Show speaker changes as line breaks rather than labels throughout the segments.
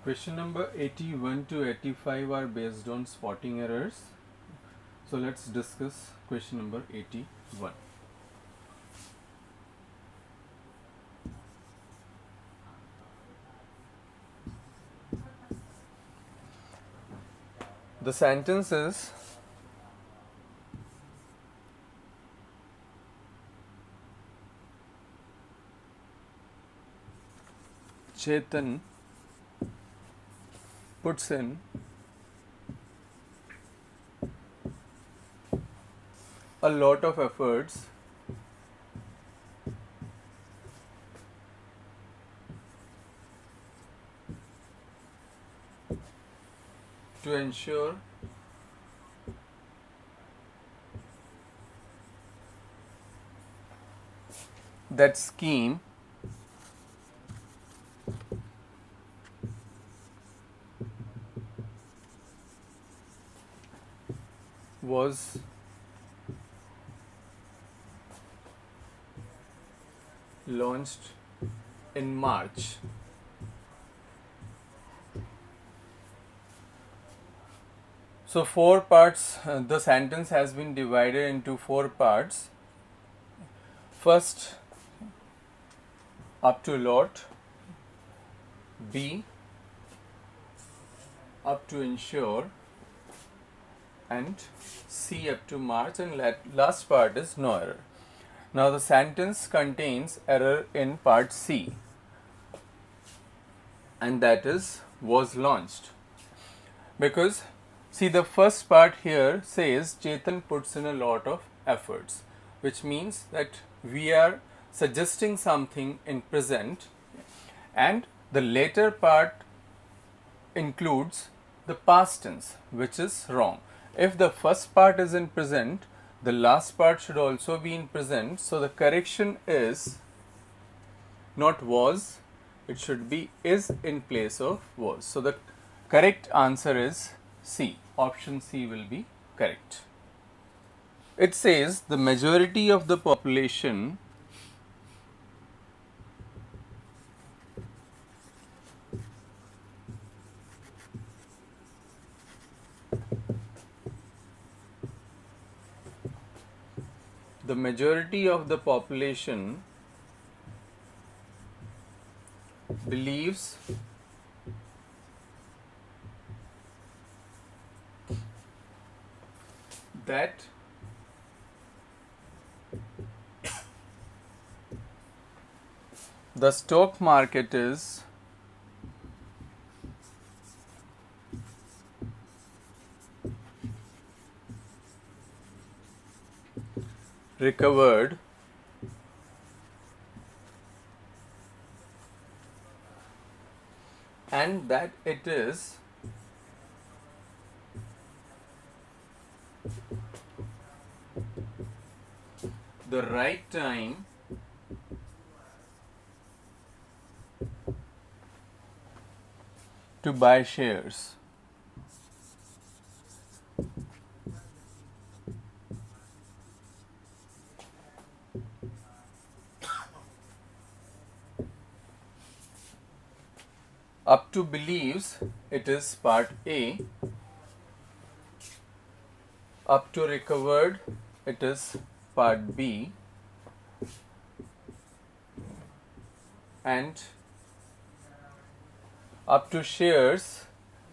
Question number 81 to 85 are based on spotting errors. So let's discuss question number 81. The sentence is Chetan puts in a lot of efforts to ensure that scheme was launched in March. So four parts, the sentence has been divided into four parts. First, up to lot, B, up to ensure, and C up to March, and last part is no error. Now the sentence contains error in part C, and that is was launched, because see, the first part here says Chetan puts in a lot of efforts, which means that we are suggesting something in present, and the later part includes the past tense, which is wrong. If the first part is in present, the last part should also be in present. So the correction is not was, it should be is in place of was. So the correct answer is C. Option C will be correct. It says the majority of the population believes that the stock market is recovered and that it is the right time to buy shares. Up to believes, it is part A. Up to recovered, it is part B. And up to shares,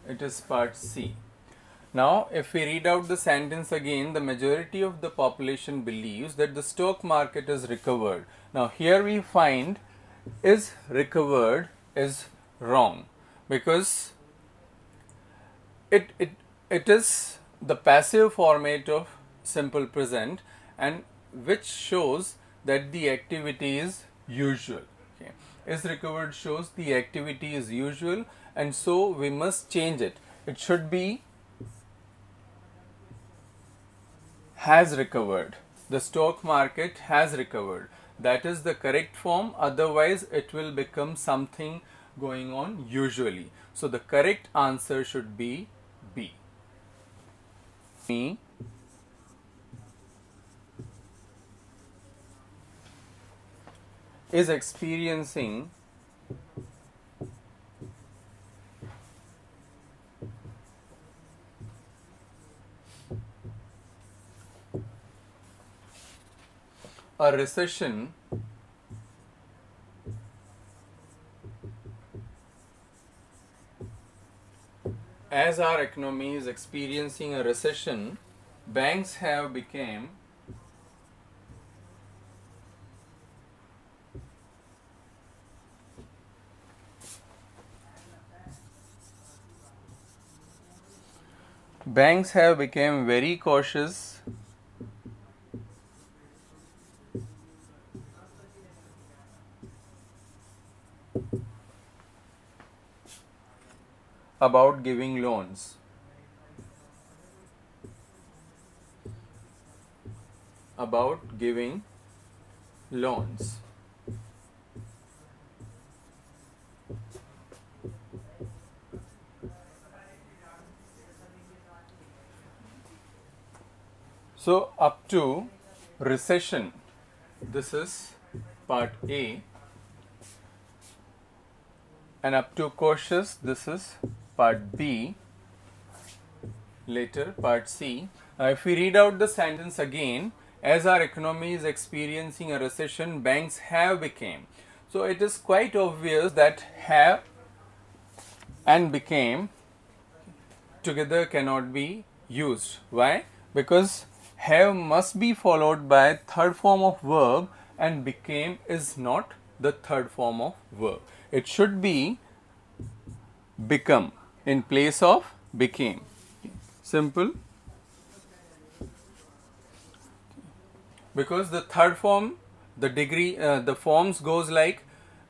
it is part C. Now, if we read out the sentence again, the majority of the population believes that the stock market is recovered. Now, here we find is recovered is wrong, because it is the passive format of simple present, and which shows that the activity is usual. Okay. Is recovered shows the activity is usual, and so we must change it. It should be has recovered. The stock market has recovered. That is the correct form, otherwise it will become something going on usually. So the correct answer should be B. Is experiencing a recession as our economy is experiencing a recession, banks have become very cautious about giving loans. About giving loans. So up to recession, this is part A, and up to cautious, this is part B, later part C. If we read out the sentence again, as our economy is experiencing a recession, banks have become. So it is quite obvious that have and became together cannot be used. Why? Because have must be followed by third form of verb, and became is not the third form of verb. It should be become in place of became. Simple. Because the third form, the degree, the forms goes like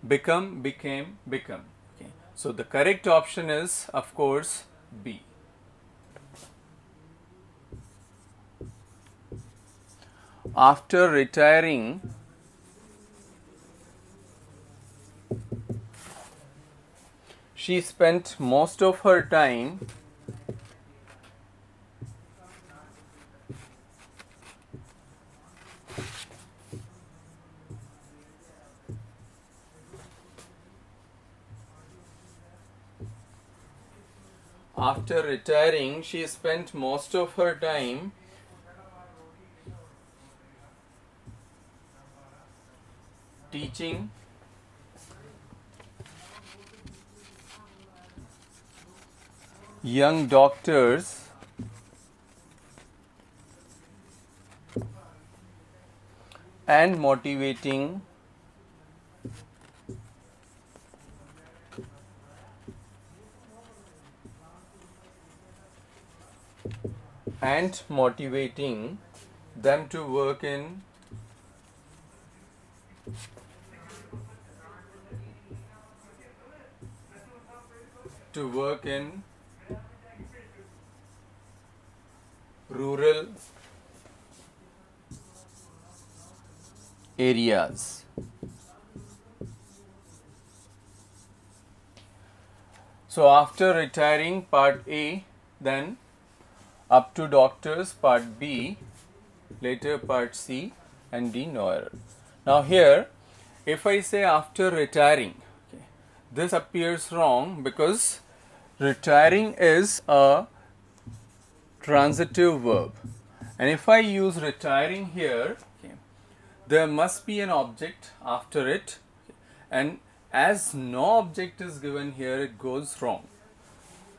become, became, become. Okay. So the correct option is, of course, B. After retiring, she spent most of her time teaching young doctors and motivating them to work in rural areas. So after retiring, part A, then up to doctors, part B, later part C, and D, no error. Now here, if I say after retiring, okay, this appears wrong because retiring is a transitive verb, and if I use retiring here, okay, there must be an object after it, okay, and as no object is given here, it goes wrong.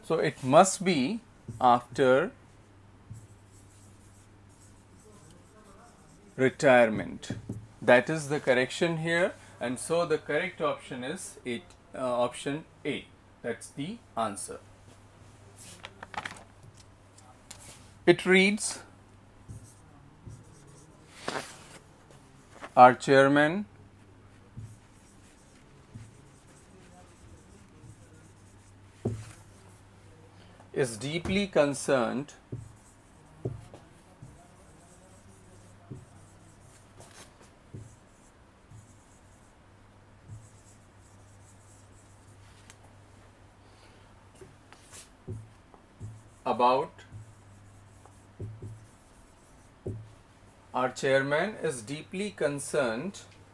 So it must be after retirement. That is the correction here, and so the correct option is option A. That's the answer. It reads, our chairman is deeply concerned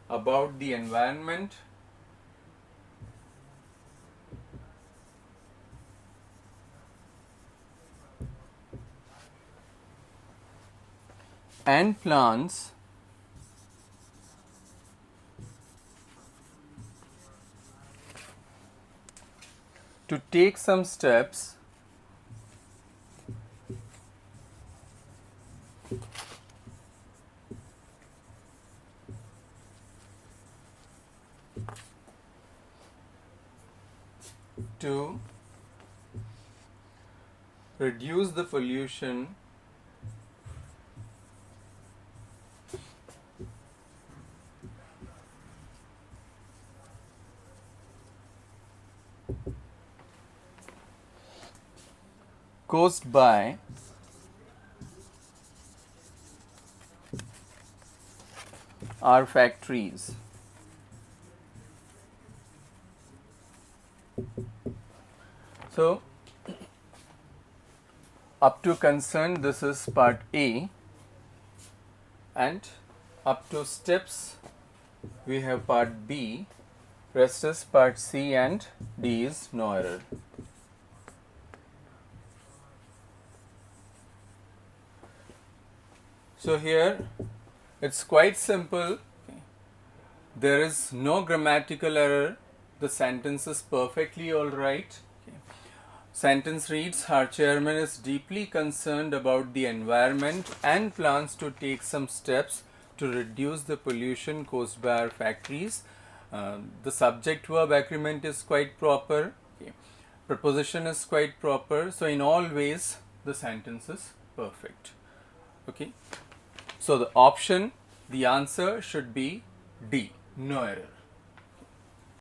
about the environment and plans to take some steps to reduce the pollution caused by our factories. So, up to concern, this is part A, and up to steps we have part B, rest is part C, and D is no error. So here it's quite simple. There is no grammatical error. The sentence is perfectly alright. Sentence reads, our chairman is deeply concerned about the environment and plans to take some steps to reduce the pollution caused by our factories. The subject verb agreement is quite proper. Preposition is quite proper. So in all ways the sentence is perfect. Okay. So the option, the answer should be D, no error.